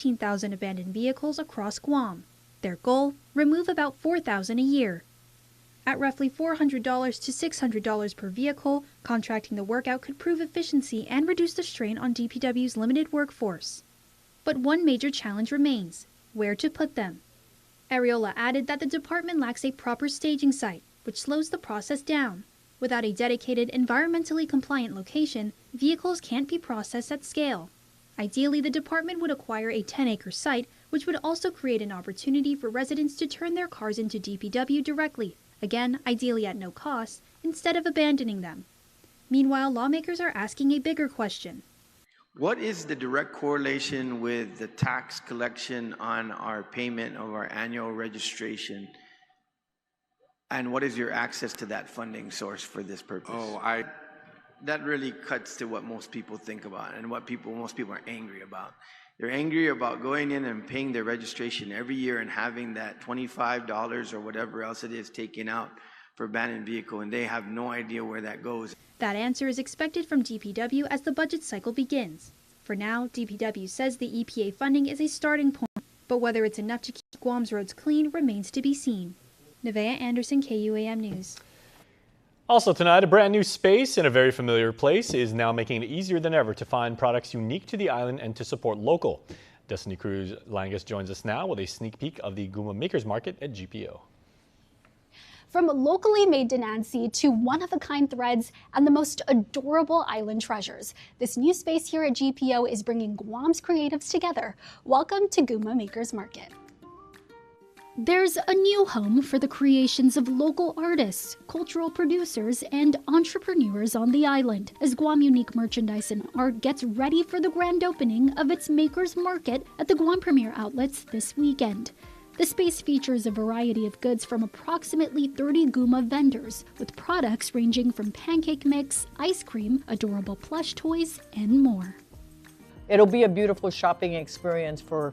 15,000 abandoned vehicles across Guam. Their goal, remove about 4,000 a year. At roughly $400 to $600 per vehicle, contracting the work out could prove efficiency and reduce the strain on DPW's limited workforce. But one major challenge remains: where to put them. Arreola added that the department lacks a proper staging site, which slows the process down. Without a dedicated, environmentally compliant location, vehicles can't be processed at scale. Ideally, the department would acquire a 10-acre site, which would also create an opportunity for residents to turn their cars into DPW directly, again, ideally at no cost, instead of abandoning them. Meanwhile, lawmakers are asking a bigger question. What is the direct correlation with the tax collection on our payment of our annual registration? And what is your access to that funding source for this purpose? That really cuts to what most people think about and what most people are angry about. They're angry about going in and paying their registration every year and having that $25 or whatever else it is taken out for abandoned vehicle, and they have no idea where that goes. That answer is expected from DPW as the budget cycle begins. For now, DPW says the EPA funding is a starting point, but whether it's enough to keep Guam's roads clean remains to be seen. Nevaeh Anderson, KUAM News. Also tonight, a brand new space in a very familiar place is now making it easier than ever to find products unique to the island and to support local. Destiny Cruz Langus joins us now with a sneak peek of the Guma Makers Market at GPO. From locally made Denancy to one-of-a-kind threads and the most adorable island treasures, this new space here at GPO is bringing Guam's creatives together. Welcome to Guma Makers Market. There's a new home for the creations of local artists, cultural producers, and entrepreneurs on the island as Guam Unique Merchandise and Art gets ready for the grand opening of its Makers Market at the Guam Premier Outlets this weekend. The space features a variety of goods from approximately 30 Guma vendors, with products ranging from pancake mix, ice cream, adorable plush toys, and more. It'll be a beautiful shopping experience for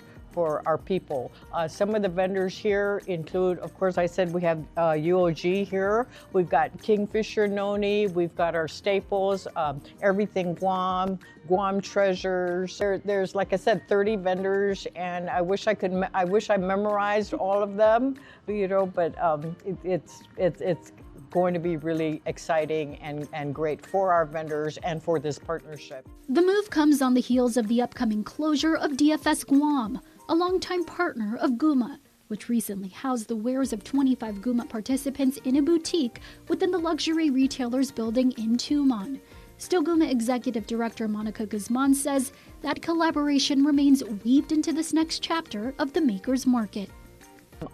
our people. Some of the vendors here include, of course, I said we have UOG here. We've got Kingfisher Noni. We've got our staples, everything Guam, Guam treasures. There's, like I said, 30 vendors, and I wish I memorized all of them, you know. But it's going to be really exciting and great for our vendors and for this partnership. The move comes on the heels of the upcoming closure of DFS Guam, a longtime partner of Guma, which recently housed the wares of 25 Guma participants in a boutique within the luxury retailer's building in Tumon. Still, Guma Executive Director Monica Guzman says that collaboration remains weaved into this next chapter of the Makers Market.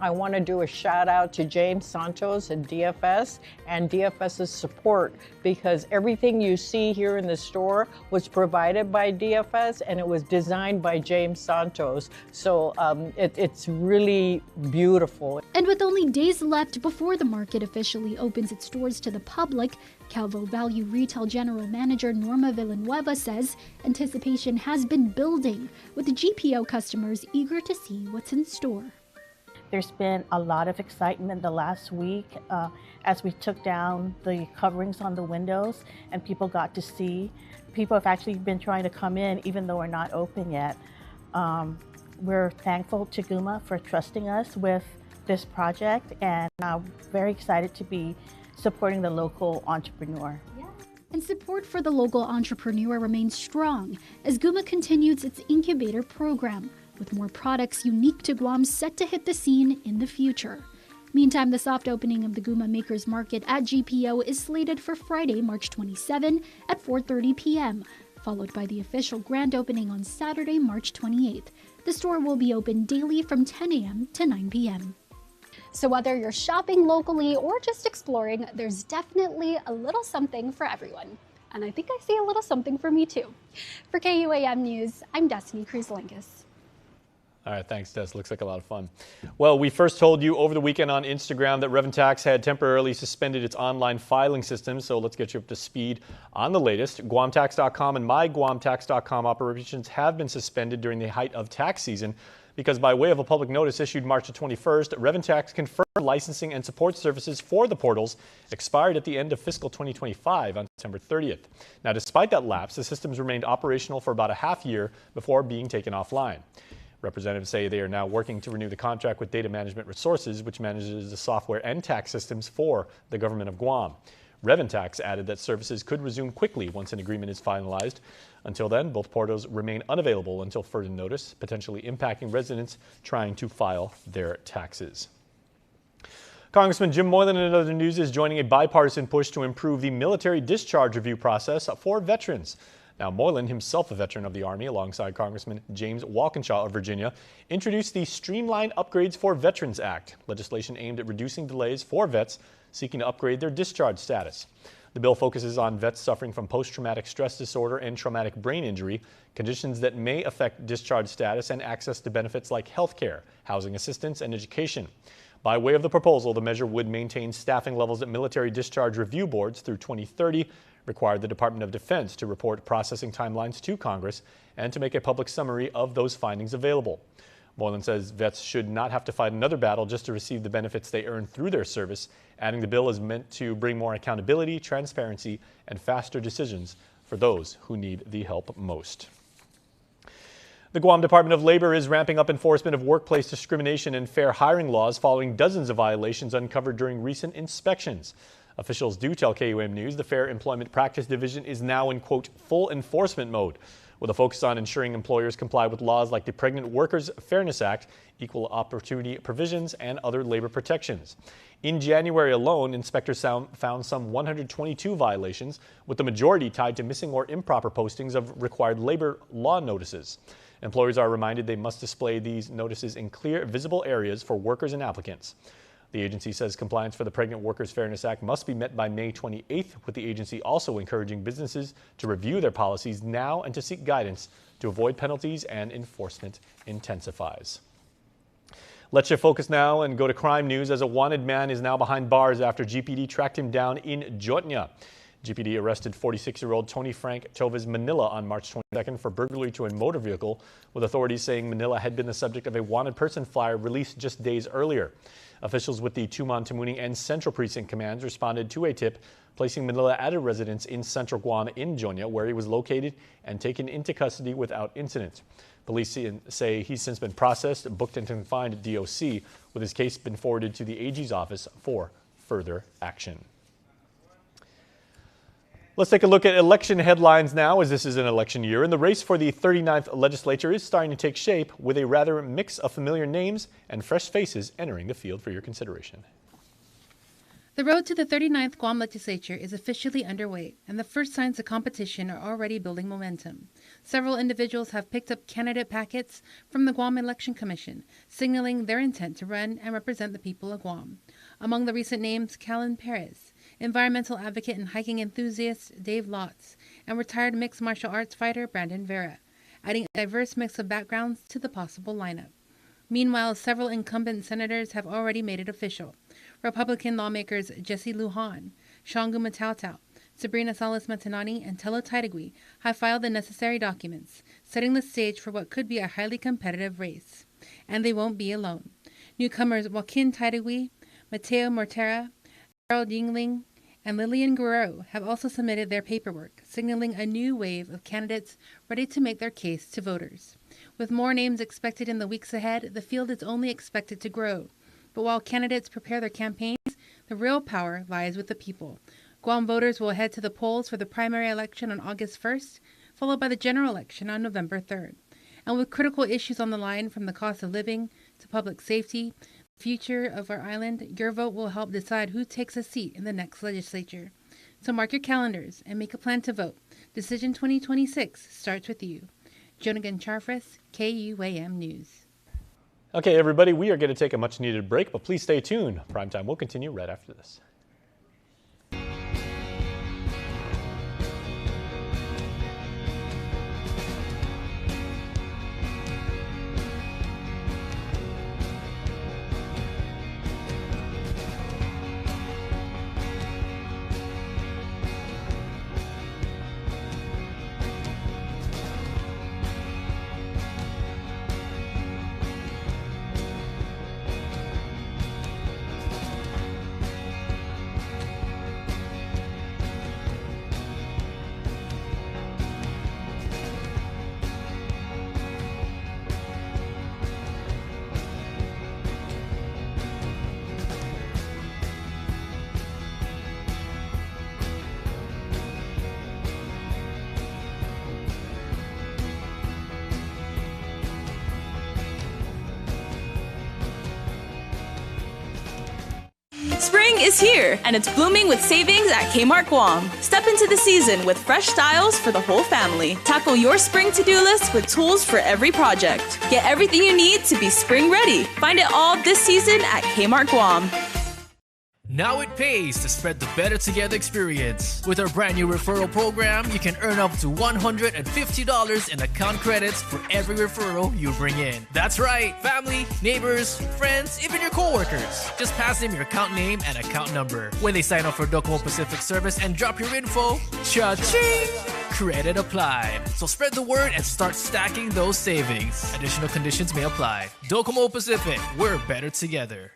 I want to do a shout out to James Santos and DFS and DFS's support, because everything you see here in the store was provided by DFS and it was designed by James Santos. So it's really beautiful. And with only days left before the market officially opens its doors to the public, Calvo Value Retail General Manager Norma Villanueva says anticipation has been building, with the GPO customers eager to see what's in store. There's been a lot of excitement the last week as we took down the coverings on the windows and people got to see. People have actually been trying to come in even though we're not open yet. We're thankful to Guma for trusting us with this project, and I'm very excited to be supporting the local entrepreneur. And support for the local entrepreneur remains strong as Guma continues its incubator program, with more products unique to Guam set to hit the scene in the future. Meantime, the soft opening of the Guma Makers Market at GPO is slated for Friday, March 27 at 4:30 p.m., followed by the official grand opening on Saturday, March 28th. The store will be open daily from 10 a.m. to 9 p.m. So whether you're shopping locally or just exploring, there's definitely a little something for everyone. And I think I see a little something for me too. For KUAM News, I'm Destiny Cruz Langus. All right, thanks, Des. Looks like a lot of fun. Well, we first told you over the weekend on Instagram that Revenue Tax had temporarily suspended its online filing system, so let's get you up to speed on the latest. GuamTax.com and MyGuamTax.com operations have been suspended during the height of tax season because, by way of a public notice issued March 21st, Revenue Tax confirmed licensing and support services for the portals expired at the end of fiscal 2025 on September 30th. Now, despite that lapse, the systems remained operational for about a half year before being taken offline. Representatives say they are now working to renew the contract with Data Management Resources, which manages the software and tax systems for the government of Guam. Reventax added that services could resume quickly once an agreement is finalized. Until then, both portals remain unavailable until further notice, potentially impacting residents trying to file their taxes. Congressman Jim Moylan, in other news, is joining a bipartisan push to improve the military discharge review process for veterans. Now, Moylan, himself a veteran of the Army, alongside Congressman James Walkinshaw of Virginia, introduced the Streamlined Upgrades for Veterans Act, legislation aimed at reducing delays for vets seeking to upgrade their discharge status. The bill focuses on vets suffering from post-traumatic stress disorder and traumatic brain injury, conditions that may affect discharge status and access to benefits like health care, housing assistance, and education. By way of the proposal, the measure would maintain staffing levels at military discharge review boards through 2030, require the Department of Defense to report processing timelines to Congress, and to make a public summary of those findings available. Moylan says vets should not have to fight another battle just to receive the benefits they earn through their service, adding the bill is meant to bring more accountability, transparency, and faster decisions for those who need the help most. The Guam Department of Labor is ramping up enforcement of workplace discrimination and fair hiring laws following dozens of violations uncovered during recent inspections. Officials do tell KUAM News the Fair Employment Practice Division is now in, quote, full enforcement mode, with a focus on ensuring employers comply with laws like the Pregnant Workers Fairness Act, equal opportunity provisions, and other labor protections. In January alone, inspectors found some 122 violations, with the majority tied to missing or improper postings of required labor law notices. Employers are reminded they must display these notices in clear, visible areas for workers and applicants. The agency says compliance for the Pregnant Workers Fairness Act must be met by May 28th, with the agency also encouraging businesses to review their policies now and to seek guidance to avoid penalties and enforcement intensifies. Let's shift focus now and go to crime news, as a wanted man is now behind bars after GPD tracked him down in Jotnya. GPD arrested 46-year-old Tony Frank Chovez Manila on March 22nd for burglary to a motor vehicle, with authorities saying Manila had been the subject of a wanted person flyer released just days earlier. Officials with the Tumon, Tamuning, and Central Precinct Commands responded to a tip, placing Manila at a residence in Central Guam in Jonia, where he was located and taken into custody without incident. Police say he's since been processed, booked, and confined at DOC, with his case been forwarded to the AG's office for further action. Let's take a look at election headlines now, as this is an election year, and the race for the 39th legislature is starting to take shape, with a rather mix of familiar names and fresh faces entering the field for your consideration. The road to the 39th Guam legislature is officially underway, and the first signs of competition are already building momentum. Several individuals have picked up candidate packets from the Guam Election Commission, signaling their intent to run and represent the people of Guam. Among the recent names, Callan Perez, environmental advocate and hiking enthusiast Dave Lotz, and retired mixed martial arts fighter Brandon Vera, adding a diverse mix of backgrounds to the possible lineup. Meanwhile, several incumbent senators have already made it official. Republican lawmakers Jesse Lujan, Guma Makers, Sabrina Salas Matanani, and Telo Taitagui have filed the necessary documents, setting the stage for what could be a highly competitive race. And they won't be alone. Newcomers Joaquin Taitagui, Mateo Mortera, Gerald Yingling, and Lillian Guerrero have also submitted their paperwork, signaling a new wave of candidates ready to make their case to voters. With more names expected in the weeks ahead, the field is only expected to grow. But while candidates prepare their campaigns, the real power lies with the people. Guam voters will head to the polls for the primary election on August 1st, followed by the general election on November 3rd. And with critical issues on the line, from the cost of living to public safety, the future of our island, your vote will help decide who takes a seat in the next legislature. So mark your calendars and make a plan to vote. Decision 2026 starts with you. Jonagan Charfres, KUAM News. Okay, everybody, we are going to take a much-needed break, but please stay tuned. Primetime will continue right after this. Spring is here, and it's blooming with savings at Kmart Guam. Step into the season with fresh styles for the whole family. Tackle your spring to-do list with tools for every project. Get everything you need to be spring ready. Find it all this season at Kmart Guam. Now it pays to spread the Better Together experience. With our brand new referral program, you can earn up to $150 in account credits for every referral you bring in. That's right, family, neighbors, friends, even your coworkers. Just pass them your account name and account number. When they sign up for Docomo Pacific service and drop your info, cha-ching! Credit applied. So spread the word and start stacking those savings. Additional conditions may apply. Docomo Pacific, we're better together.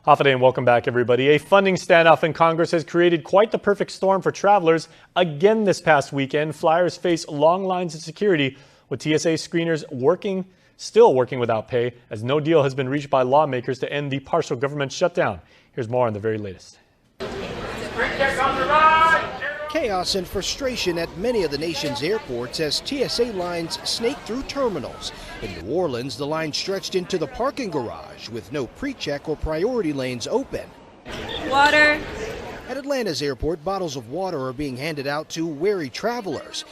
Hafa and welcome back, everybody. A funding standoff in Congress has created quite the perfect storm for travelers. Again this past weekend, flyers face long lines of security, with TSA screeners still working without pay, as no deal has been reached by lawmakers to end the partial government shutdown. Here's more on the very latest. Chaos and frustration at many of the nation's airports as TSA lines snake through terminals. In New Orleans, the line stretched into the parking garage with no pre-check or priority lanes open. Water. At Atlanta's airport, bottles of water are being handed out to wary travelers.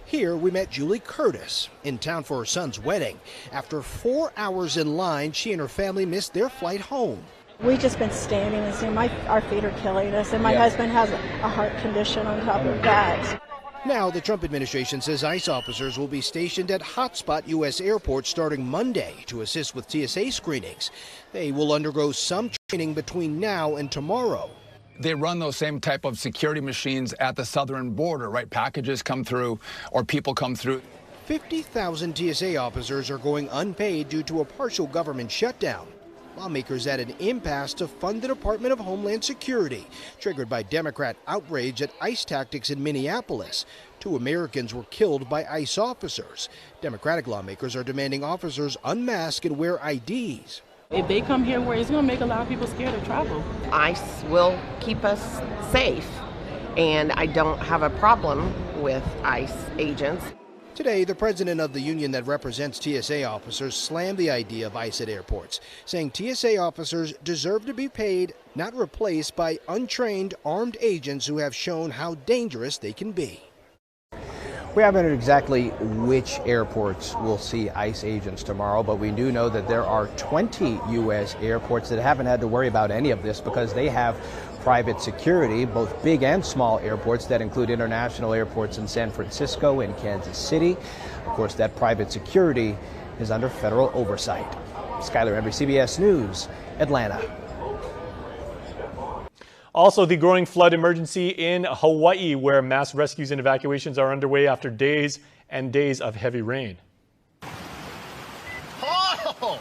Here we met Julie Curtis, in town for her son's wedding. After 4 hours in line, she and her family missed their flight home. We've just been standing and seeing our feet are killing us, and my husband has a heart condition on top of that. Now, the Trump administration says ICE officers will be stationed at hotspot U.S. airports starting Monday to assist with TSA screenings. They will undergo some training between now and tomorrow. They run those same type of security machines at the southern border, right? Packages come through or people come through. 50,000 TSA officers are going unpaid due to a partial government shutdown. Lawmakers at an impasse to fund the Department of Homeland Security, triggered by Democrat outrage at ICE tactics in Minneapolis. 2 Americans were killed by ICE officers. Democratic lawmakers are demanding officers unmask and wear IDs. If they come here where it's going to make a lot of people scared to travel. ICE will keep us safe, and I don't have a problem with ICE agents. Today, the president of the union that represents TSA officers slammed the idea of ICE at airports, saying TSA officers deserve to be paid, not replaced by untrained armed agents who have shown how dangerous they can be. We haven't heard exactly which airports will see ICE agents tomorrow, but we do know that there are 20 U.S. airports that haven't had to worry about any of this because they have private security, both big and small airports that include international airports in San Francisco and Kansas City. Of course, that private security is under federal oversight. Skyler Embry, CBS News, Atlanta. Also, the growing flood emergency in Hawaii, where mass rescues and evacuations are underway after days and days of heavy rain. Oh!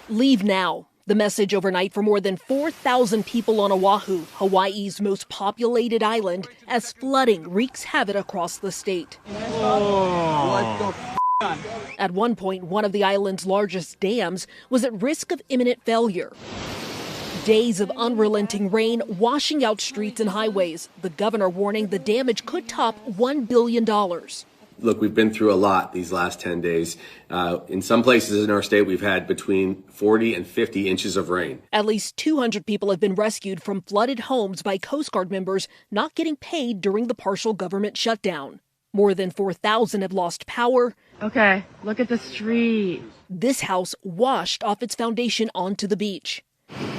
Leave now. The message overnight for more than 4,000 people on Oahu, Hawaii's most populated island, as flooding wreaks havoc across the state. Oh. At one point, one of the island's largest dams was at risk of imminent failure. Days of unrelenting rain washing out streets and highways. The governor warning the damage could top $1 billion. Look, we've been through a lot these last 10 days. In some places in our state, we've had between 40 and 50 inches of rain. At least 200 people have been rescued from flooded homes by Coast Guard members not getting paid during the partial government shutdown. More than 4,000 have lost power. Okay, look at the street. This house washed off its foundation onto the beach.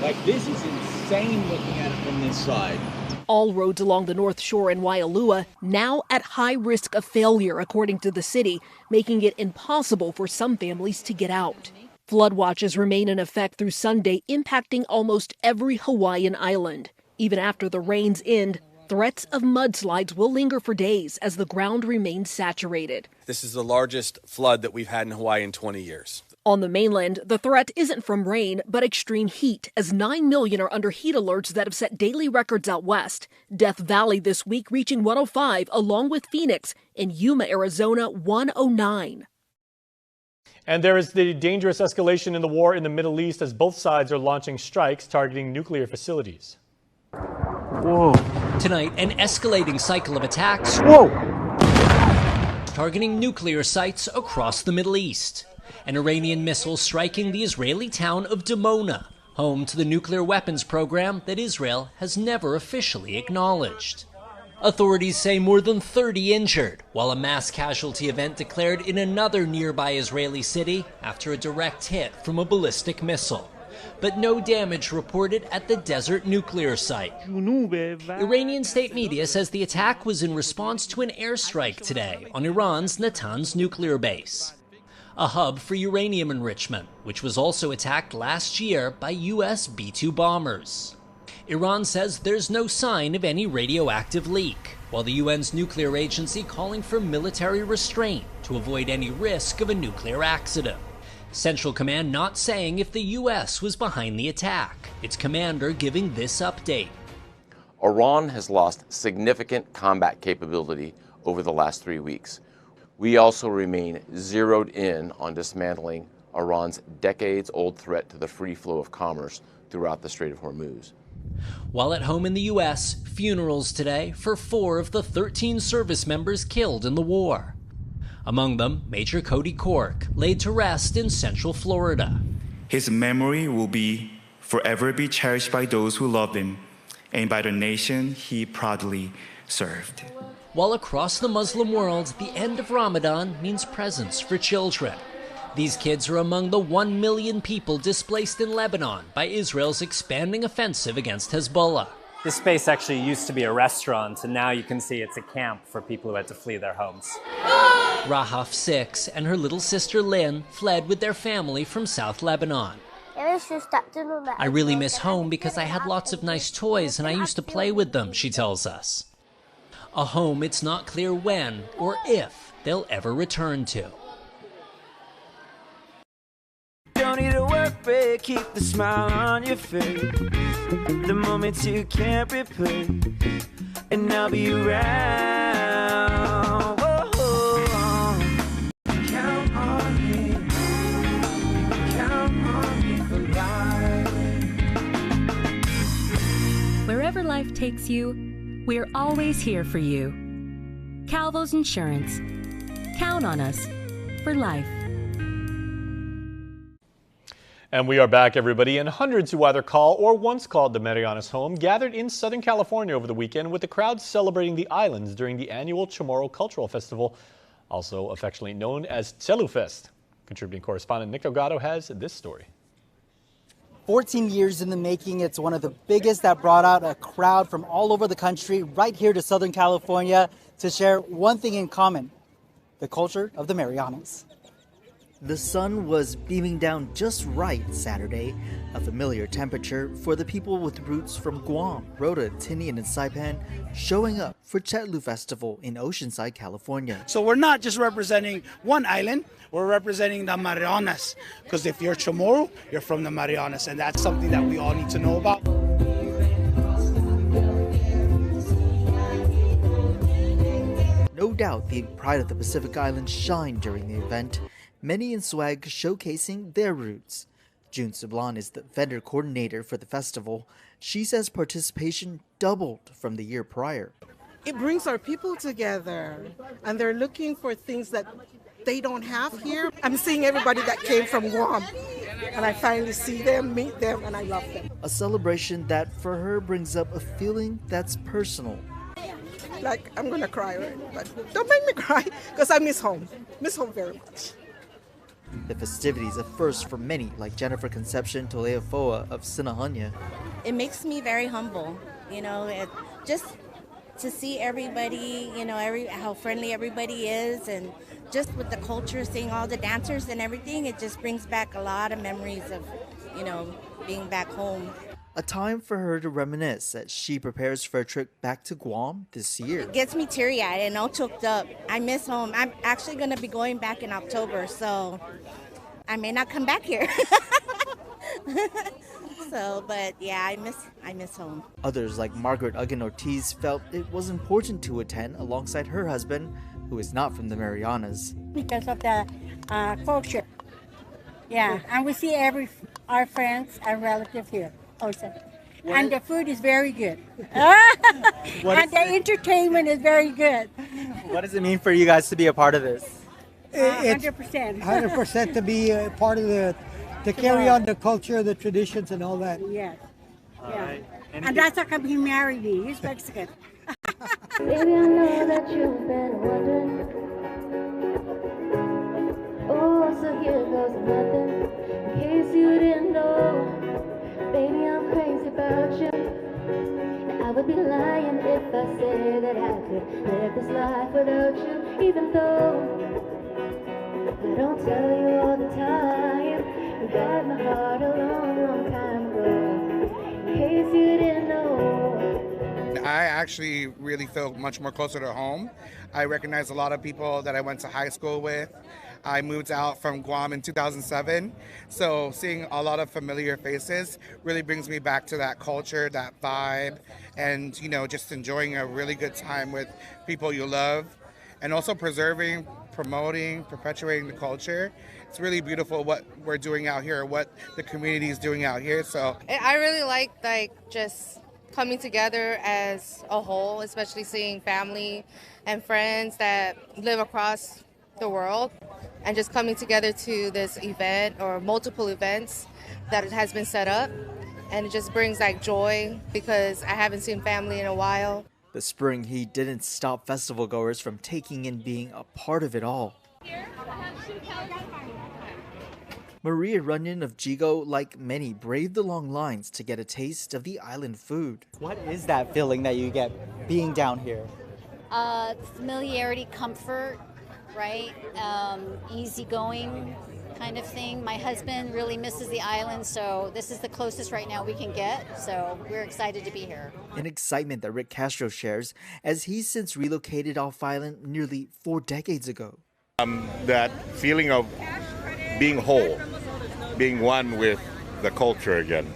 Like, this is insane looking at it from this side. All roads along the North Shore in Waialua now at high risk of failure, according to the city, making it impossible for some families to get out. Flood watches remain in effect through Sunday, impacting almost every Hawaiian island. Even after the rains end, threats of mudslides will linger for days as the ground remains saturated. This is the largest flood that we've had in Hawaii in 20 years. On the mainland, the threat isn't from rain, but extreme heat, as 9 million are under heat alerts that have set daily records out west. Death Valley this week reaching 105, along with Phoenix. In Yuma, Arizona, 109. And there is the dangerous escalation in the war in the Middle East as both sides are launching strikes targeting nuclear facilities. Whoa. Tonight, an escalating cycle of attacks. Whoa. Targeting nuclear sites across the Middle East. An Iranian missile striking the Israeli town of Dimona. home to the nuclear weapons program that Israel has never officially acknowledged. Authorities say more than 30 injured, while a mass casualty event declared in another nearby Israeli city after a direct hit from a ballistic missile. But no damage reported at the desert nuclear site. Iranian state media says the attack was in response to an airstrike today on Iran's Natanz nuclear base, a hub for uranium enrichment, which was also attacked last year by U.S. B-2 bombers. Iran says there's no sign of any radioactive leak, while the UN's nuclear agency calling for military restraint to avoid any risk of a nuclear accident. Central Command not saying if the U.S. was behind the attack. Its commander giving this update. Iran has lost significant combat capability over the last 3 weeks. We also remain zeroed in on dismantling Iran's decades-old threat to the free flow of commerce throughout the Strait of Hormuz. While at home in the U.S., funerals today for 4 of the 13 service members killed in the war. Among them, Major Cody Cork, laid to rest in Central Florida. His memory will forever be cherished by those who loved him and by the nation he proudly served. While across the Muslim world, the end of Ramadan means presents for children. These kids are among the 1 million people displaced in Lebanon by Israel's expanding offensive against Hezbollah. This space actually used to be a restaurant, and now you can see it's a camp for people who had to flee their homes. Rahaf, 6, and her little sister Lynn fled with their family from South Lebanon. I really miss home because I had lots of nice toys and I used to play with them, she tells us. A home it's not clear when or if they'll ever return to. Don't need a work break, keep the smile on your face. The moments you can't replay, and I'll be around. Whoa. Count on me, count on me for life. Wherever life takes you, we're always here for you. Calvo's Insurance. Count on us for life. And we are back, everybody, and hundreds who either call or once called the Marianas home gathered in Southern California over the weekend with the crowd celebrating the islands during the annual Chamorro Cultural Festival, also affectionately known as Chelufest. Contributing correspondent Nick Delgado has this story. 14 years in the making, it's one of the biggest that brought out a crowd from all over the country right here to Southern California to share one thing in common, the culture of the Marianas. The sun was beaming down just right Saturday, a familiar temperature for the people with roots from Guam, Rota, Tinian, and Saipan showing up for Chetlu Festival in Oceanside, California. So we're not just representing one island, we're representing the Marianas. Because if you're Chamorro, you're from the Marianas, and that's something that we all need to know about. No doubt the pride of the Pacific Islands shined during the event, many in swag showcasing their roots. June Sablon is the vendor coordinator for the festival. She says participation doubled from the year prior. It brings our people together, and they're looking for things that they don't have here. I'm seeing everybody that came from Guam, and I finally see them, meet them, and I love them. A celebration that for her brings up a feeling that's personal. Like, I'm gonna cry already, but don't make me cry, because I miss home very much. The festivities a first for many, like Jennifer Concepcion Toleofoa of Sinahanya. It makes me very humble, just to see everybody, how friendly everybody is, and just with the culture, seeing all the dancers and everything, it just brings back a lot of memories of, being back home. A time for her to reminisce as she prepares for a trip back to Guam this year. It gets me teary-eyed and all choked up. I miss home. I'm actually going to be going back in October, so I may not come back here. But yeah, I miss home. Others like Margaret Uggan-Ortiz felt it was important to attend alongside her husband, who is not from the Marianas. Because of the culture. Yeah, and we see our friends and relatives here. And the food is very good. And the entertainment is very good. What does it mean for you guys to be a part of this? 100%. 100% to be a part of the To carry on the culture, the traditions, and all that. Yes. Yeah. Right. And that's how come he married me. He's Mexican. Baby, I know that you've been wondering. Oh, so here goes nothing. In case you didn't know, baby, I'm crazy about you. And I would be lying if I said that I could live this life without you, even though I don't tell you all the time. You had my heart a long, long time ago. In case you didn't know. I actually really feel much more closer to home. I recognize a lot of people that I went to high school with. I moved out from Guam in 2007, so seeing a lot of familiar faces really brings me back to that culture, that vibe, and just enjoying a really good time with people you love, and also preserving, promoting, perpetuating the culture. It's really beautiful what we're doing out here, what the community is doing out here. So I really like just coming together as a whole, especially seeing family and friends that live across the world, and just coming together to this event or multiple events that has been set up, and it just brings joy because I haven't seen family in a while. The spring heat didn't stop festival goers from taking in being a part of it all. Maria Runyon of Jigo, like many, braved the long lines to get a taste of the island food. What is that feeling that you get being down here? Familiarity, comfort, right? Easygoing kind of thing. My husband really misses the island, so this is the closest right now we can get, so we're excited to be here. An excitement that Rick Castro shares, as he's since relocated off island nearly 4 decades ago. That feeling of being whole, being one with the culture again,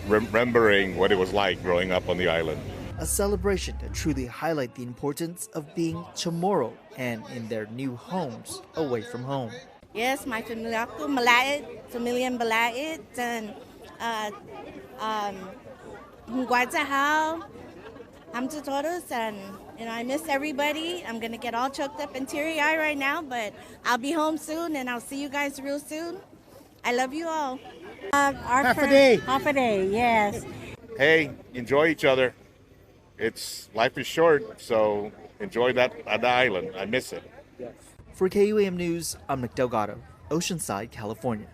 remembering what it was like growing up on the island. A celebration to truly highlight the importance of being Chamorro and in their new homes away from home. Yes, my family ako malait, familiang balait, and guadzahal, hamtutoros, and I miss everybody. I'm gonna get all choked up and teary-eyed right now, but I'll be home soon, and I'll see you guys real soon. I love you all. Half a day. Half a day, yes. Hey, enjoy each other. Life is short, so enjoy that at the island. I miss it. Yes. For KUAM News, I'm Nick Delgado, Oceanside, California.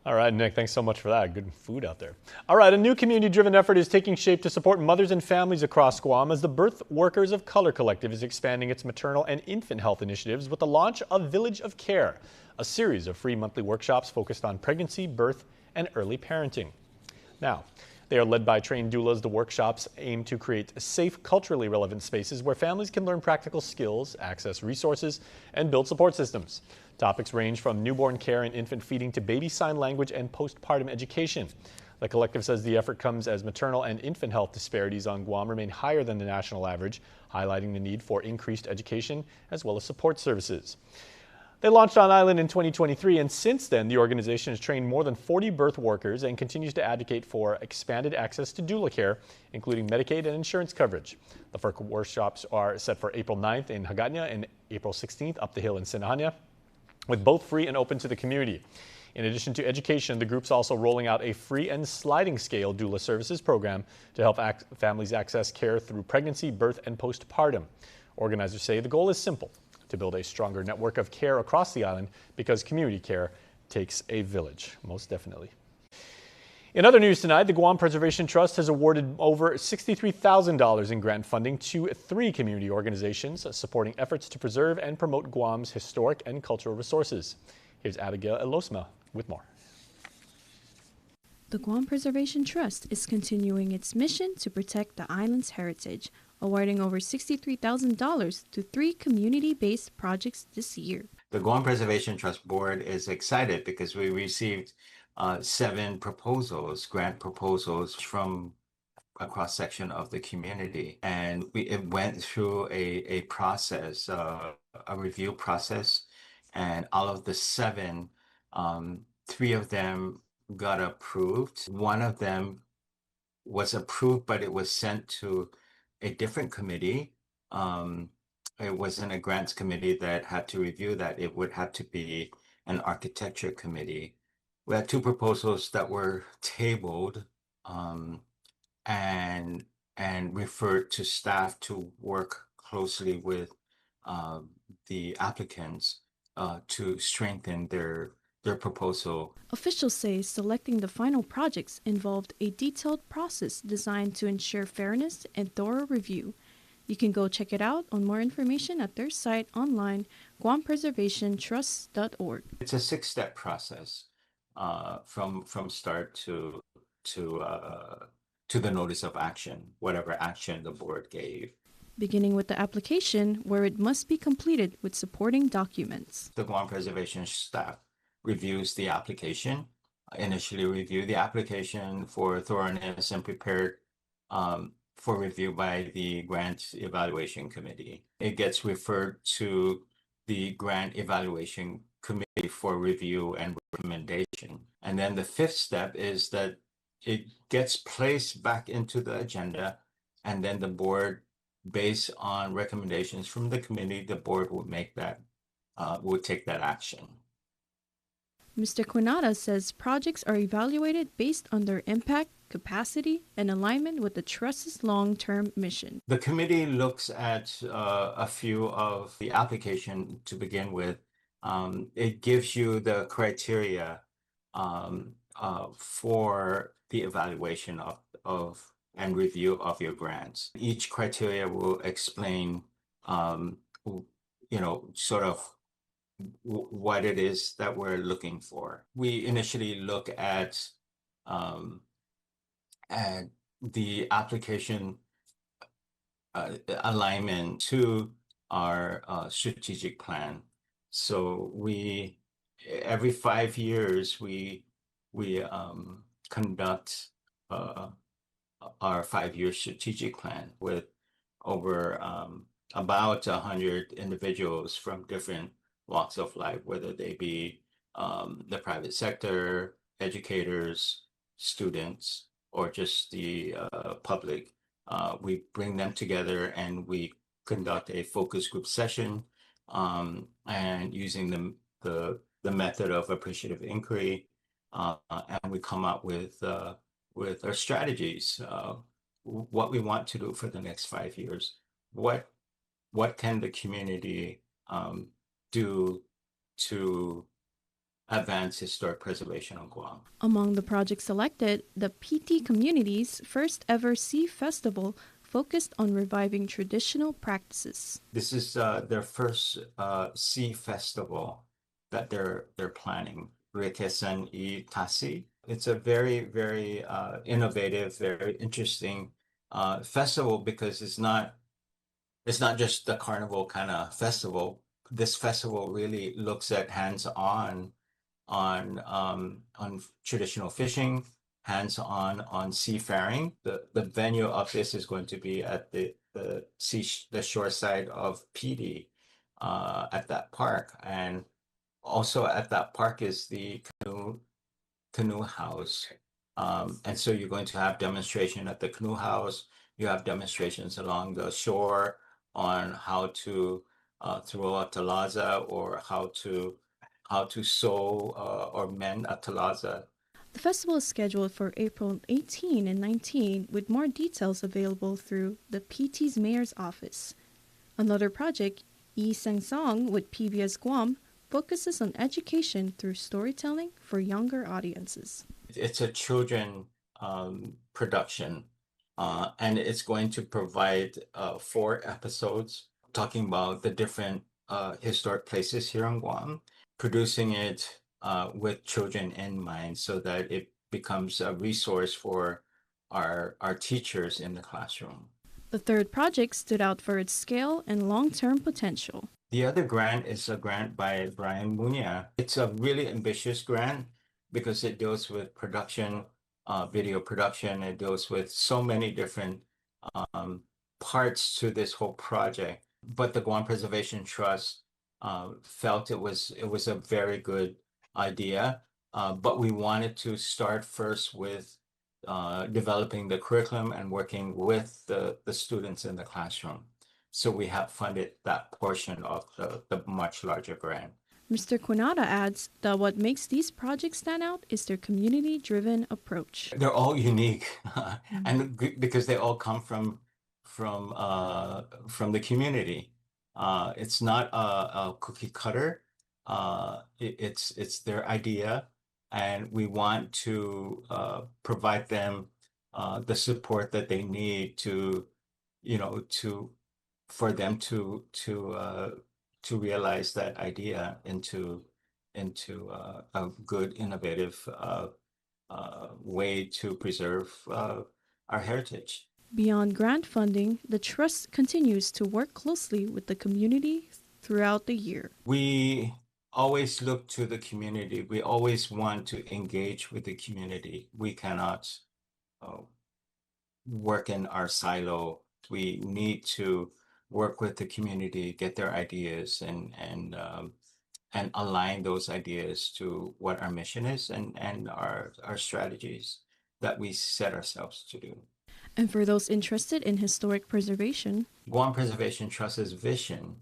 All right, Nick, thanks so much for that. Good food out there. All right, a new community-driven effort is taking shape to support mothers and families across Guam as the Birth Workers of Color Collective is expanding its maternal and infant health initiatives with the launch of Village of Care, a series of free monthly workshops focused on pregnancy, birth, and early parenting. Now, they are led by trained doulas. The workshops aim to create safe, culturally relevant spaces where families can learn practical skills, access resources, and build support systems. Topics range from newborn care and infant feeding to baby sign language and postpartum education. The collective says the effort comes as maternal and infant health disparities on Guam remain higher than the national average, highlighting the need for increased education as well as support services. They launched on island in 2023, and since then, the organization has trained more than 40 birth workers and continues to advocate for expanded access to doula care, including Medicaid and insurance coverage. The first workshops are set for April 9th in Hagåtña and April 16th up the hill in Sinaña, with both free and open to the community. In addition to education, the group's also rolling out a free and sliding scale doula services program to help families access care through pregnancy, birth, and postpartum. Organizers say the goal is simple: to build a stronger network of care across the island, because community care takes a village, most definitely. In other news tonight, the Guam Preservation Trust has awarded over $63,000 in grant funding to 3 community organizations supporting efforts to preserve and promote Guam's historic and cultural resources. Here's Abigail Elosma with more. The Guam Preservation Trust is continuing its mission to protect the island's heritage, awarding over $63,000 to 3 community-based projects this year. The Guam Preservation Trust Board is excited because we received 7 proposals, grant proposals from a cross-section of the community. And it went through a process, a review process, and all of the 7, 3 of them got approved. 1 of them was approved, but it was sent to a different committee. It wasn't a grants committee that had to review that. It would have to be and Architecture Committee. We had two proposals that were tabled and referred to staff to work closely with the applicants to strengthen their proposal. Officials say selecting the final projects involved a detailed process designed to ensure fairness and thorough review. You can go check it out on more information at their site online, guampreservationtrust.org. It's a 6-step process from start to the notice of action, whatever action the board gave. Beginning with the application, where it must be completed with supporting documents. The Guam Preservation staff reviews the application, initially review the application for thoroughness and prepared for review by the Grant Evaluation Committee. It gets referred to the Grant Evaluation Committee for review and recommendation. And then the 5th step is that it gets placed back into the agenda, and then the board, based on recommendations from the committee, the board would make that, would take that action. Mr. Quinada says projects are evaluated based on their impact, capacity, and alignment with the Trust's long-term mission. The committee looks at a few of the application to begin with. It gives you the criteria for the evaluation of and review of your grants. Each criteria will explain, sort of what it is that we're looking for. We initially look at the application alignment to our strategic plan. So every 5 years we conduct our 5-year strategic plan with over about 100 individuals from different walks of life, whether they be the private sector, educators, students, or just the public. We bring them together and we conduct a focus group session, and using the method of appreciative inquiry, and we come up with our strategies, what we want to do for the next 5 years. What can the community do to advance historic preservation on Guam? Among the projects selected, the PT community's first ever Sea Festival focused on reviving traditional practices. This is their first Sea Festival that they're planning, Rekesan I Tasi. It's a very, very innovative, very interesting festival, because it's not just the carnival kind of festival. This festival really looks at hands-on on traditional fishing, hands-on seafaring. The venue of this is going to be at the shore side of PD at that park, and also at that park is the canoe house, and so you're going to have demonstration at the canoe house. You have demonstrations along the shore on how to throw a talaza, or how to sew or mend a talaza. The festival is scheduled for April 18 and 19, with more details available through the PT's mayor's office. Another project, Yi Sang Song with PBS Guam, focuses on education through storytelling for younger audiences. It's a children production, and it's going to provide 4 episodes talking about the different historic places here in Guam, producing it with children in mind so that it becomes a resource for our teachers in the classroom. The third project stood out for its scale and long-term potential. The other grant is a grant by Brian Munya. It's a really ambitious grant because it deals with production, video production. It deals with so many different parts to this whole project. But the Guam Preservation Trust felt it was a very good idea, but we wanted to start first with developing the curriculum and working with the students in the classroom. So we have funded that portion of the much larger grant. Mr. Quinata adds that what makes these projects stand out is their community-driven approach. They're all unique, and because they all come from the community. It's not a cookie cutter. It's their idea, and we want to provide them the support that they need for them to realize that idea into a good, innovative way to preserve our heritage. Beyond grant funding, the Trust continues to work closely with the community throughout the year. We always look to the community. We always want to engage with the community. We cannot work in our silo. We need to work with the community, get their ideas, and align those ideas to what our mission is and our strategies that we set ourselves to do. And for those interested in historic preservation, Guam Preservation Trust's vision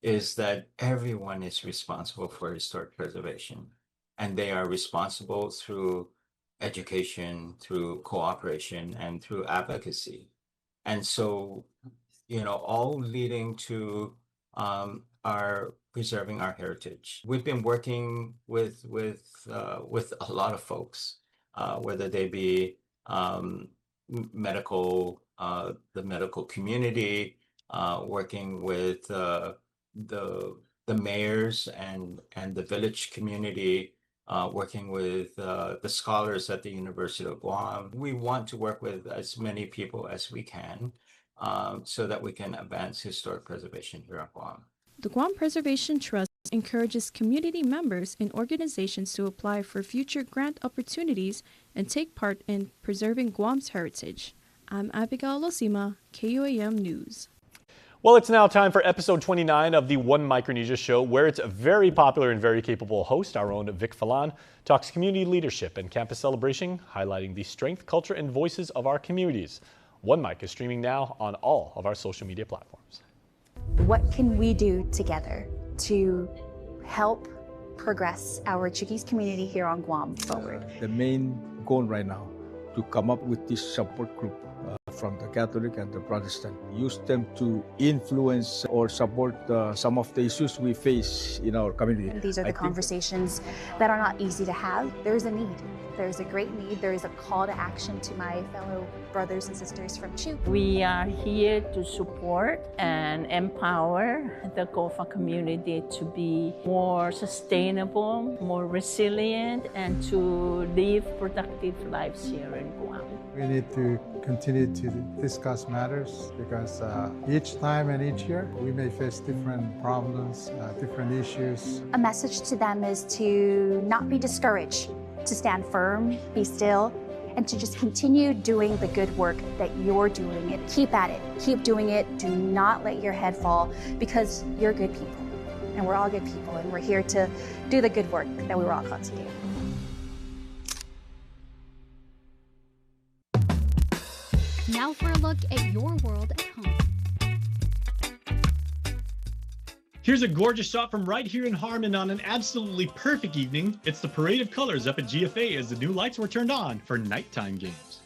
is that everyone is responsible for historic preservation, and they are responsible through education, through cooperation, and through advocacy. And so, all leading to our preserving our heritage. We've been working with a lot of folks, whether they be the medical community, working with the mayors and the village community, working with the scholars at the University of Guam. We want to work with as many people as we can so that we can advance historic preservation here at Guam. The Guam Preservation Trust encourages community members and organizations to apply for future grant opportunities and take part in preserving Guam's heritage. I'm Abigail Losima, KUAM News. Well, it's now time for episode 29 of the One Micronesia show, where its very popular and very capable host, our own Vic Falan, talks community leadership and campus celebration, highlighting the strength, culture, and voices of our communities. One Mic is streaming now on all of our social media platforms. What can we do together to help progress our Chukis community here on Guam forward? The main goal right now to come up with this support group from the Catholic and the Protestant. Use them to influence or support some of the issues we face in our community. These are the conversations that are not easy to have. There's a need. There's a great need. There is a call to action to my fellow brothers and sisters from Chuk. We are here to support and empower the Gofa community to be more sustainable, more resilient, and to live productive lives here in Guam. We need to continue to discuss matters because each time and each year we may face different problems, different issues. A message to them is to not be discouraged, to stand firm, be still, and to just continue doing the good work that you're doing. And keep at it, keep doing it. Do not let your head fall because you're good people and we're all good people and we're here to do the good work that we were all called to do. Now for a look at your world at home. Here's a gorgeous shot from right here in Harmon on an absolutely perfect evening. It's the Parade of Colors up at GFA as the new lights were turned on for nighttime games.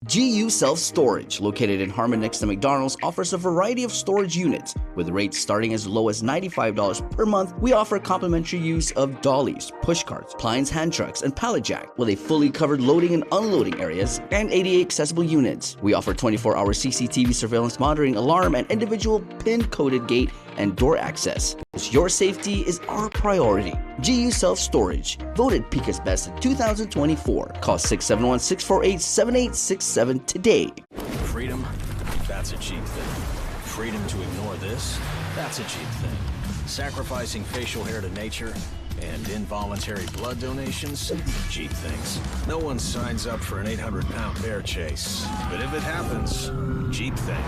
GU Self Storage, located in Harmon next to McDonald's, offers a variety of storage units. With rates starting as low as $95 per month, we offer complimentary use of dollies, push carts, Klein's hand trucks, and pallet jack, with a fully covered loading and unloading areas and ADA accessible units. We offer 24-hour CCTV surveillance monitoring, alarm, and individual pin-coded gate and door access. Your safety is our priority. GU Self Storage, voted Pika's Best in 2024. Call 671-648-7867 today. Freedom, that's a cheap thing. Freedom to ignore this, that's a cheap thing. Sacrificing facial hair to nature and involuntary blood donations, cheap things. No one signs up for an 800-pound bear chase. But if it happens, cheap thing.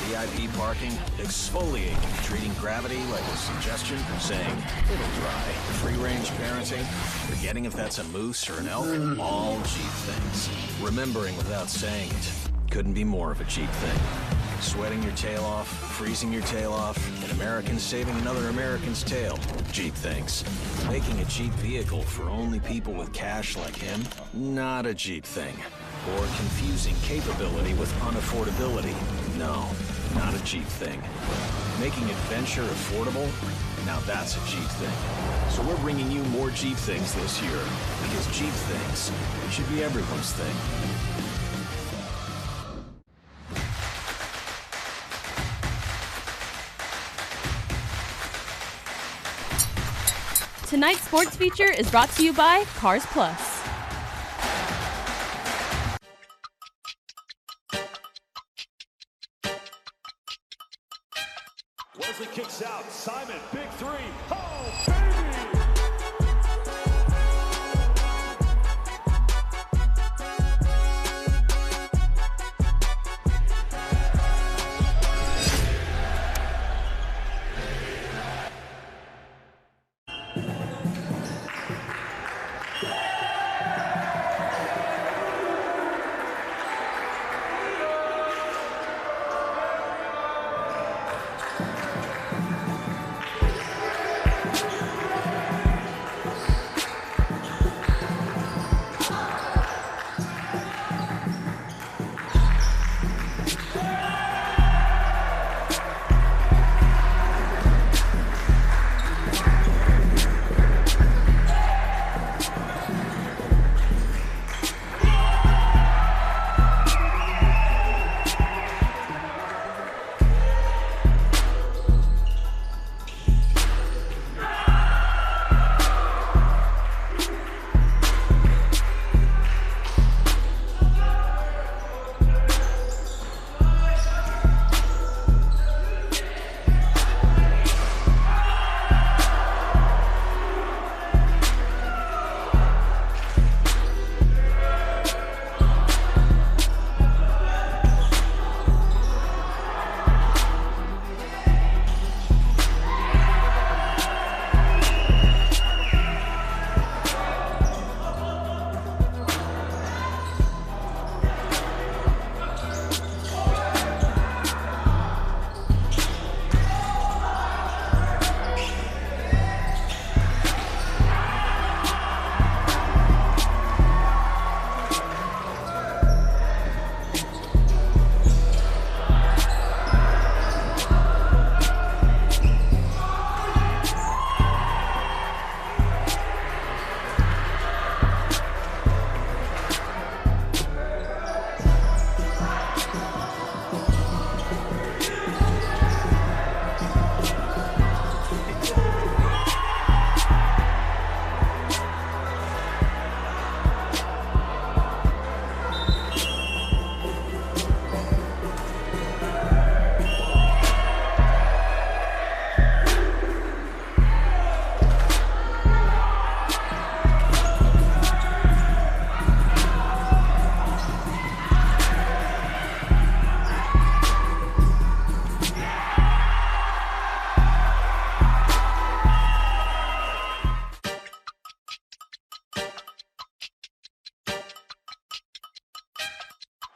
The VIP parking, exfoliating, treating gravity like a suggestion, saying, it'll dry, free-range parenting, forgetting if that's a moose or an elk, all Jeep things. Remembering without saying it, couldn't be more of a Jeep thing. Sweating your tail off, freezing your tail off, an American saving another American's tail. Jeep things. Making a Jeep vehicle for only people with cash like him? Not a Jeep thing. Or confusing capability with unaffordability? No, not a Jeep thing. Making adventure affordable? Now that's a Jeep thing. So we're bringing you more Jeep things this year, because Jeep things should be everyone's thing. Tonight's sports feature is brought to you by Cars Plus. Wesley kicks out. Simon, big three. Oh, baby!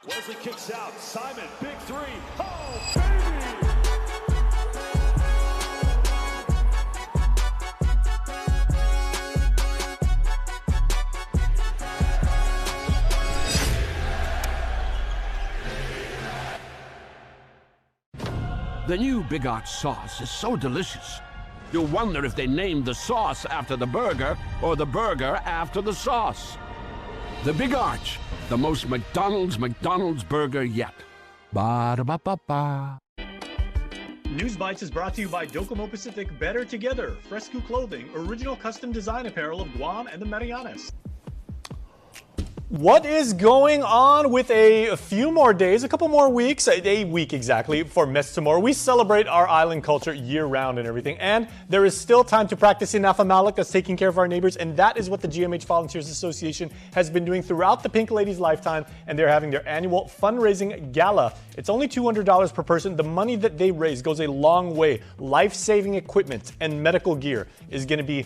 Wesley kicks out. Simon, big three. Oh, baby! The new Big Arch sauce is so delicious. You'll wonder if they named the sauce after the burger or the burger after the sauce. The Big Arch, the most McDonald's burger yet. Ba-da-ba-ba-ba. News Bites is brought to you by Docomo Pacific Better Together, Fresco Clothing, original custom design apparel of Guam and the Marianas. What is going on with a few more days, a couple more weeks, a week exactly, for Mes Chamorro? We celebrate our island culture year-round and everything, and there is still time to practice Inafamalik, that's taking care of our neighbors, and that is what the GMH Volunteers Association has been doing throughout the Pink Ladies' lifetime, and they're having their annual fundraising gala. It's only $200 per person. The money that they raise goes a long way. Life-saving equipment and medical gear is going to be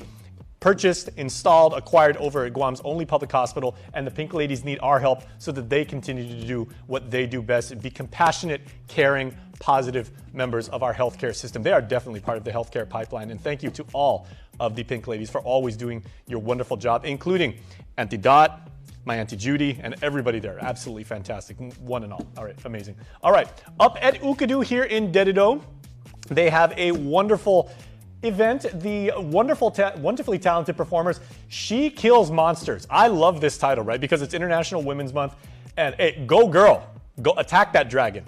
purchased, installed, acquired over at Guam's only public hospital, and the Pink Ladies need our help so that they continue to do what they do best and be compassionate, caring, positive members of our healthcare system. They are definitely part of the healthcare pipeline, and thank you to all of the Pink Ladies for always doing your wonderful job, including Auntie Dot, my Auntie Judy, and everybody there. Absolutely fantastic, one and all. All right, amazing. All right, up at Ukadu here in Dedido, they have a wonderful event. The wonderfully talented performers, She Kills Monsters. I love this title, right? Because it's International Women's Month. And hey, go girl, go attack that dragon.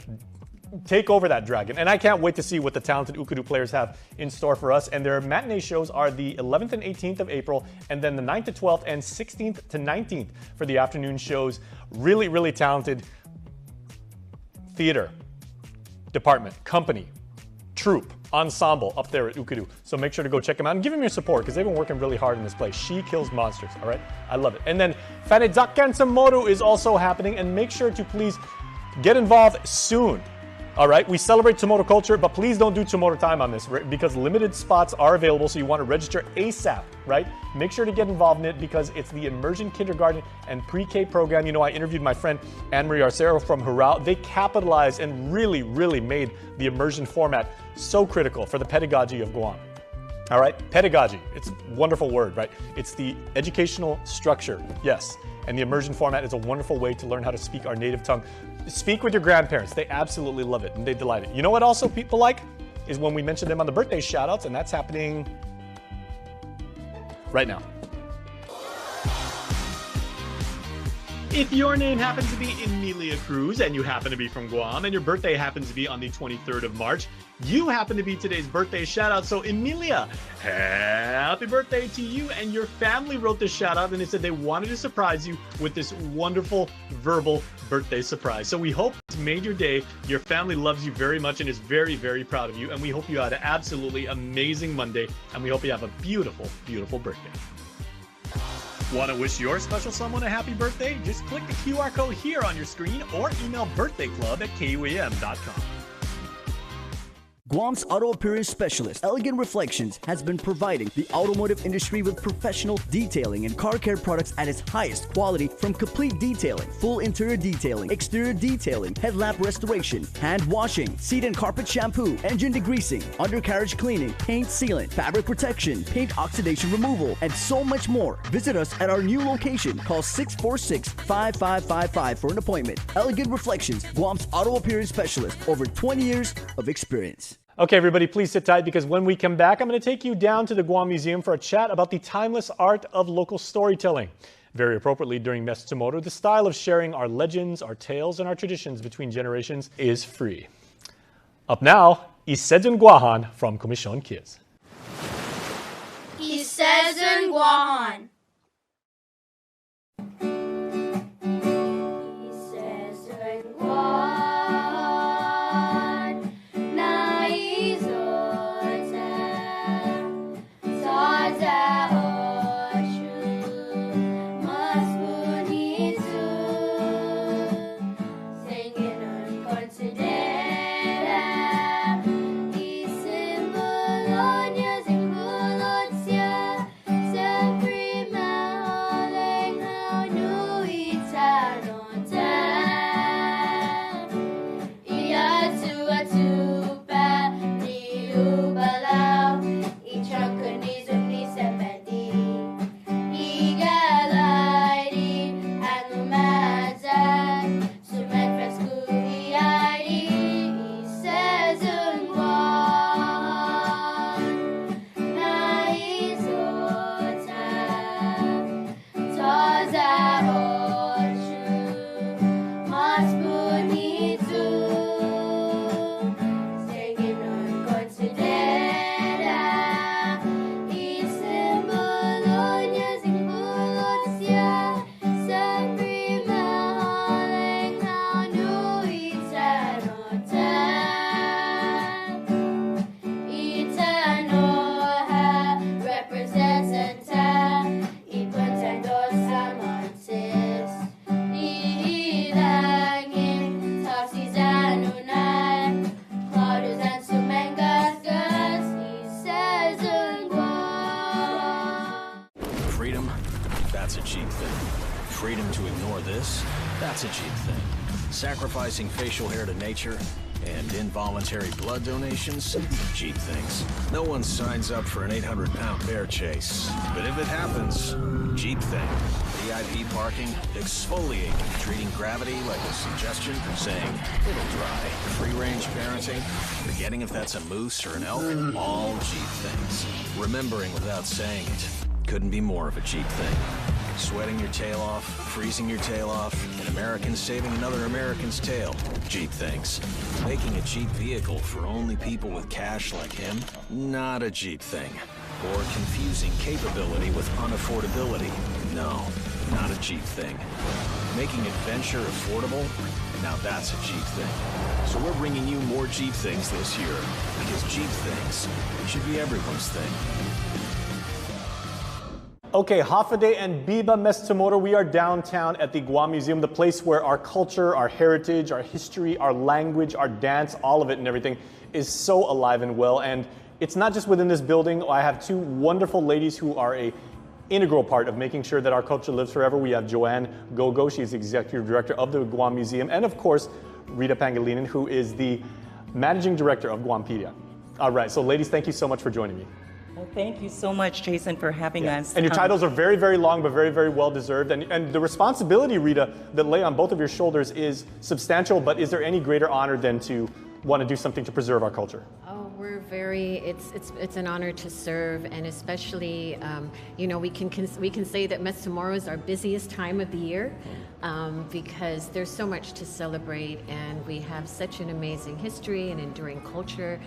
Take over that dragon. And I can't wait to see what the talented Ukadu players have in store for us. And their matinee shows are the 11th and 18th of April, and then the 9th to 12th and 16th to 19th for the afternoon shows. Really, really talented theater, department, company, troupe, ensemble up there at Ukadu. So make sure to go check them out and give them your support because they've been working really hard in this place. She Kills Monsters, all right? I love it. And then Fanedzakan Chamorro is also happening, and make sure to please get involved soon. All right, we celebrate Chamorro culture, but please don't do Chamorro time on this because limited spots are available, so you want to register ASAP, right? Make sure to get involved in it because it's the immersion kindergarten and pre-K program. You know, I interviewed my friend Anne-Marie Arcero from Hurrao. They capitalized and really, really made the immersion format so critical for the pedagogy of Guam. All right, pedagogy, it's a wonderful word, right? It's the educational structure, yes. And the immersion format is a wonderful way to learn how to speak our native tongue. Speak with your grandparents. They absolutely love it and they delight it. You know what also people like is when we mention them on the birthday shout-outs, and that's happening right now. If your name happens to be Emilia Cruz and you happen to be from Guam and your birthday happens to be on the 23rd of March, you happen to be today's birthday shout out. So Emilia, happy birthday to you. And your family wrote this shout out and they said they wanted to surprise you with this wonderful verbal birthday surprise. So we hope it's made your day. Your family loves you very much and is very, very proud of you. And we hope you had an absolutely amazing Monday. And we hope you have a beautiful, beautiful birthday. Want to wish your special someone a happy birthday? Just click the QR code here on your screen or email birthdayclub@kuam.com. Guam's auto appearance specialist, Elegant Reflections, has been providing the automotive industry with professional detailing and car care products at its highest quality, from complete detailing, full interior detailing, exterior detailing, headlamp restoration, hand washing, seat and carpet shampoo, engine degreasing, undercarriage cleaning, paint sealant, fabric protection, paint oxidation removal, and so much more. Visit us at our new location. Call 646-5555 for an appointment. Elegant Reflections, Guam's auto appearance specialist, over 20 years of experience. Okay, everybody, please sit tight because when we come back, I'm going to take you down to the Guam Museum for a chat about the timeless art of local storytelling. Very appropriately during Mes Chamorro, the style of sharing our legends, our tales, and our traditions between generations is free. Up now, Isejun Guahan from Commission Kids. Isejun Guahan. Sempre Freedom to ignore this? That's a Jeep thing. Sacrificing facial hair to nature and involuntary blood donations? Jeep things. No one signs up for an 800-pound bear chase. But if it happens, Jeep thing. VIP parking, exfoliating, treating gravity like a suggestion, saying, it'll dry. Free-range parenting, forgetting if that's a moose or an elk, all Jeep things. Remembering without saying it. Couldn't be more of a Jeep thing. Sweating your tail off, freezing your tail off, an American saving another American's tail. Jeep things. Making a Jeep vehicle for only people with cash like him? Not a Jeep thing. Or confusing capability with unaffordability? No, not a Jeep thing. Making adventure affordable? Now that's a Jeep thing. So we're bringing you more Jeep things this year, because Jeep things should be everyone's thing. Okay, Hafide and Biba Mes Chamorro, we are downtown at the Guam Museum, the place where our culture, our heritage, our history, our language, our dance, all of it and everything is so alive and well. And it's not just within this building. I have two wonderful ladies who are an integral part of making sure that our culture lives forever. We have Joanne Gogo, she's the executive director of the Guam Museum, and of course, Rita Pangilinan, who is the managing director of Guampedia. All right, so ladies, thank you so much for joining me. Well, thank you so much, Jason, for having us. And your titles are very, very long, but very, very well deserved. And the responsibility, Rita, that lay on both of your shoulders is substantial, but is there any greater honor than to want to do something to preserve our culture? Oh, we're very, it's an honor to serve, and especially, you know, we can say that Mes Chamorro is our busiest time of the year because there's so much to celebrate, and we have such an amazing history and enduring culture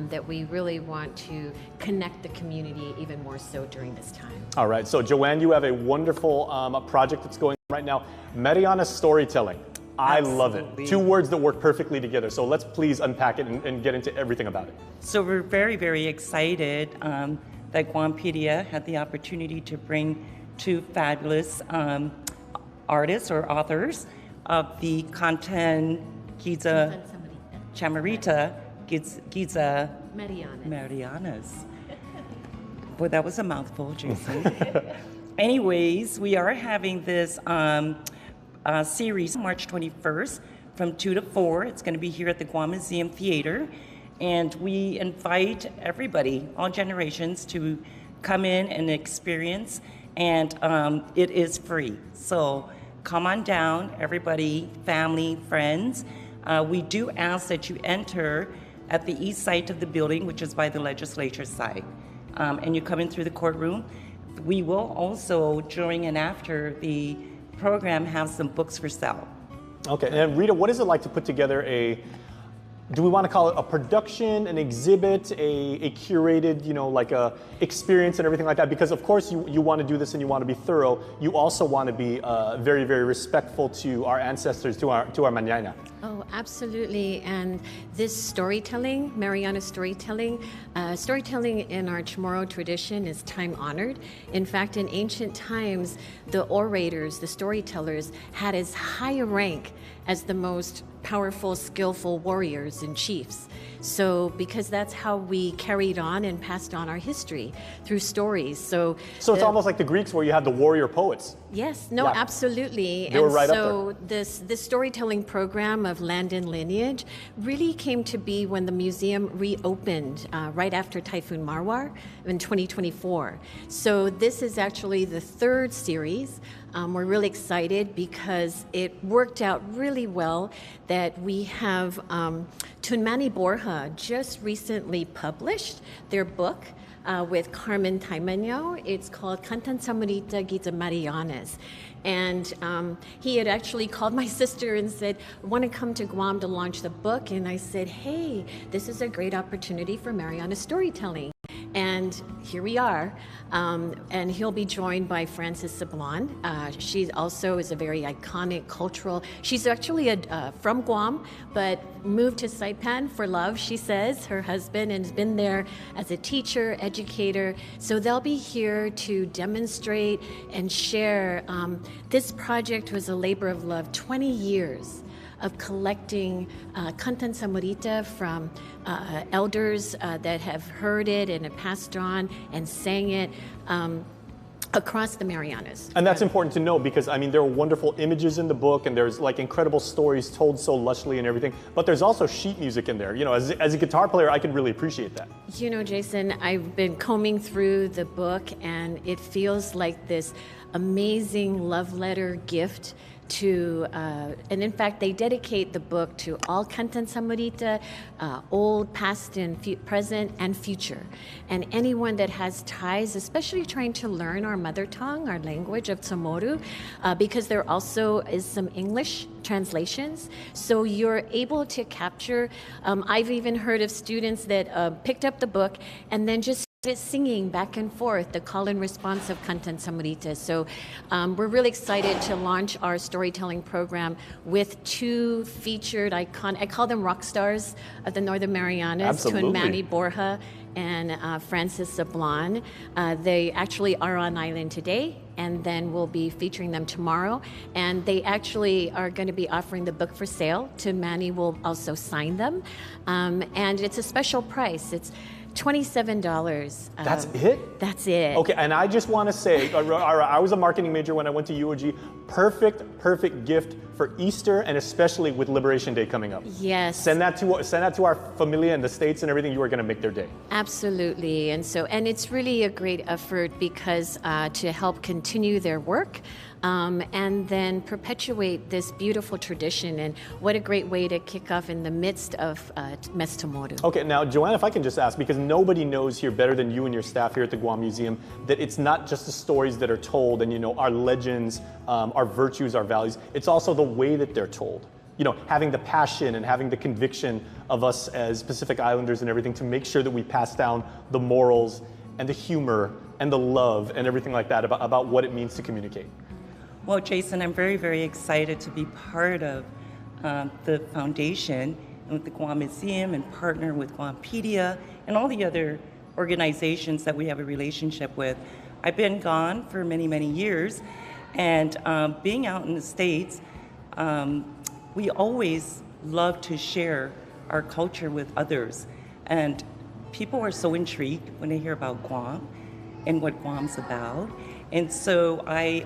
that we really want to connect the community even more so during this time. All right, so Joanne, you have a wonderful project that's going on right now, Mariana Storytelling. I love it. Two words that work perfectly together. So let's please unpack it and get into everything about it. So we're very, very excited that Guampedia had the opportunity to bring two fabulous artists or authors of the Content Giza Chamorita Giza Marianas. Boy, that was a mouthful, Jason. Anyways, we are having this series March 21st from 2 to 4. It's going to be here at the Guam Museum Theater. And we invite everybody, all generations, to come in and experience. And it is free. So come on down, everybody, family, friends. We do ask that you enter at the east side of the building, which is by the legislature side. And you come in through the courtroom. We will also, during and after the program, have some books for sale. Okay, and Rita, what is it like to put together do we want to call it a production, an exhibit, a curated, you know, like a experience and everything like that? Because of course you want to do this and you want to be thorough. You also want to be very, very respectful to our ancestors, to our mañana. Oh, absolutely. And this storytelling, Mariana storytelling in our Chamorro tradition is time honored. In fact, in ancient times, the orators, the storytellers, had as high a rank as the most powerful, skillful warriors and chiefs. So, because that's how we carried on and passed on our history, through stories. So it's almost like the Greeks where you had the warrior poets. Yes, no, absolutely. They were right up so this storytelling program of Land and Lineage really came to be when the museum reopened right after Typhoon Marwar in 2024. So this is actually the third series. We're really excited because it worked out really well that we have Tunmani Borja just recently published their book with Carmen Taimeño. It's called Cantan Samarita Giza Marianas. And he had actually called my sister and said, I want to come to Guam to launch the book. And I said, hey, this is a great opportunity for Mariana storytelling. And here we are. And he'll be joined by Frances Sablon. She also is a very iconic cultural. She's actually from Guam, but moved to Saipan for love, she says, her husband, and has been there as a teacher, educator. So they'll be here to demonstrate and share. This project was a labor of love, 20 years of collecting Cantan Samarita from elders that have heard it and have passed on and sang it. across the Marianas. And that's important to know because, I mean, there are wonderful images in the book and there's like incredible stories told so lushly and everything, but there's also sheet music in there. You know, as a guitar player, I can really appreciate that. You know, Jason, I've been combing through the book and it feels like this amazing love letter gift to, and in fact, they dedicate the book to all Kantan Samarita, old, past, and present, and future. And anyone that has ties, especially trying to learn our mother tongue, our language of Chamorro, because there also is some English translations. So you're able to capture, I've even heard of students that picked up the book and then just singing back and forth the call and response of Kantan Samarita. So we're really excited to launch our storytelling program with two featured icon, I call them rock stars of the Northern Marianas, Absolutely. Twin Manny Borja and Francis Zablon. They actually are on island today, and then we'll be featuring them tomorrow. And they actually are going to be offering the book for sale. Twin Manny will also sign them. And it's a special price. It's $27. That's it? That's it. Okay, and I just want to say, I was a marketing major when I went to UOG. Perfect gift for Easter and especially with Liberation Day coming up. Yes. Send that to our familia in the States and everything. You are going to make their day. Absolutely. And it's really a great effort because to help continue their work and then perpetuate this beautiful tradition. And what a great way to kick off in the midst of Mes Chamorro. Okay, now Joanna, if I can just ask, because nobody knows here better than you and your staff here at the Guam Museum, that it's not just the stories that are told and, you know, our legends, our virtues, our values. It's also the way that they're told. You know, having the passion and having the conviction of us as Pacific Islanders and everything to make sure that we pass down the morals and the humor and the love and everything like that about what it means to communicate. Well, Jason, I'm very excited to be part of the foundation and with the Guam Museum and partner with Guampedia and all the other organizations that we have a relationship with. I've been gone for many years, and being out in the States, we always love to share our culture with others. And people are so intrigued when they hear about Guam and what Guam's about. And so I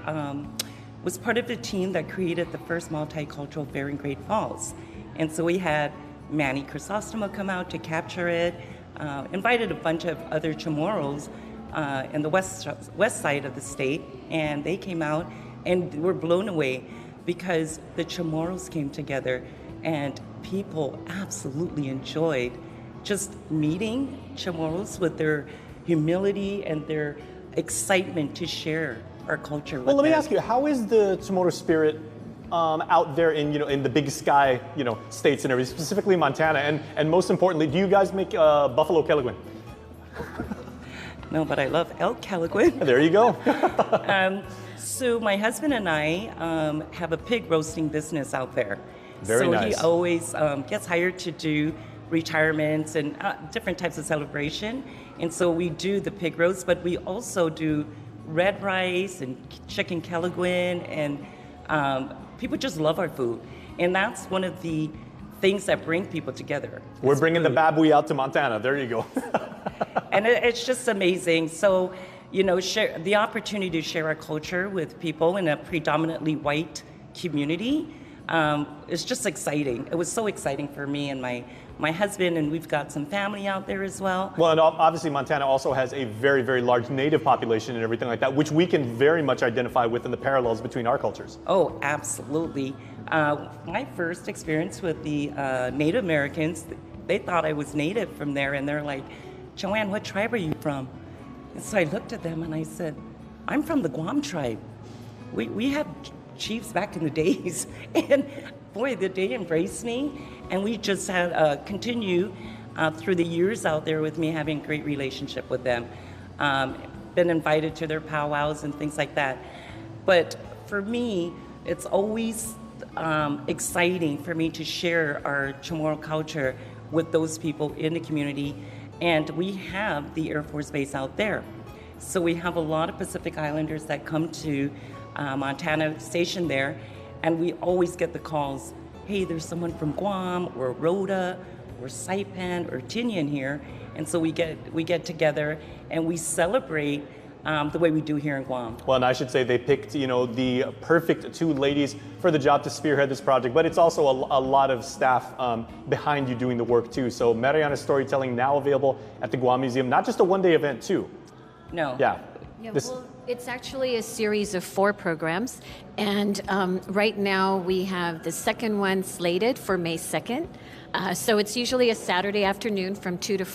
was part of the team that created the first multicultural fair in Great Falls. And so we had Manny Chrysostoma come out to capture it, invited a bunch of other Chamorros in the west side of the state, and they came out and were blown away because the Chamorros came together and people absolutely enjoyed just meeting Chamorros with their humility and their excitement to share our culture with Well, let me them. ask you, how is the Chamorro spirit out there in, you know, in the big sky, you know, states and everything, specifically Montana, and most importantly, do you guys make buffalo kelaguen? No, but I love elk kelaguen. There you go. So my husband and I have a pig roasting business out there. Very so nice. he always gets hired to do retirements and different types of celebration. And so we do the pig roast, but we also do red rice and chicken kelaguen, and people just love our food. And that's one of the things that bring people together. We're bringing the babui out to Montana. There you go. And it's just amazing. So, you know, share the opportunity to share our culture with people in a predominantly white community is just exciting. It was so exciting for me and my husband, and we've got some family out there as well. Well, and obviously Montana also has a very large native population and everything like that, which we can very much identify with in the parallels between our cultures. Oh, absolutely. My first experience with the Native Americans, they thought I was native from there, and they're like, Joanne, what tribe are you from? And so I looked at them and I said, I'm from the Guam tribe. We had chiefs back in the days. And boy, they embraced me. And we just had continue through the years out there with me having a great relationship with them. Been invited to their powwows and things like that. But for me, it's always exciting for me to share our Chamorro culture with those people in the community. And we have the Air Force Base out there. So we have a lot of Pacific Islanders that come to Montana Station there, and we always get the calls, hey, there's someone from Guam or Rhoda or Saipan or Tinian here. And so we get together and we celebrate the way we do here in Guam. Well, and I should say they picked, the perfect two ladies for the job to spearhead this project, but it's also a lot of staff behind you doing the work too. So Mariana's storytelling now available at the Guam Museum, not just a one-day event too. No. Yeah. Yeah, well, it's actually a series of 4 programs, and right now we have the second one slated for May 2nd. So it's usually a Saturday afternoon from 2 to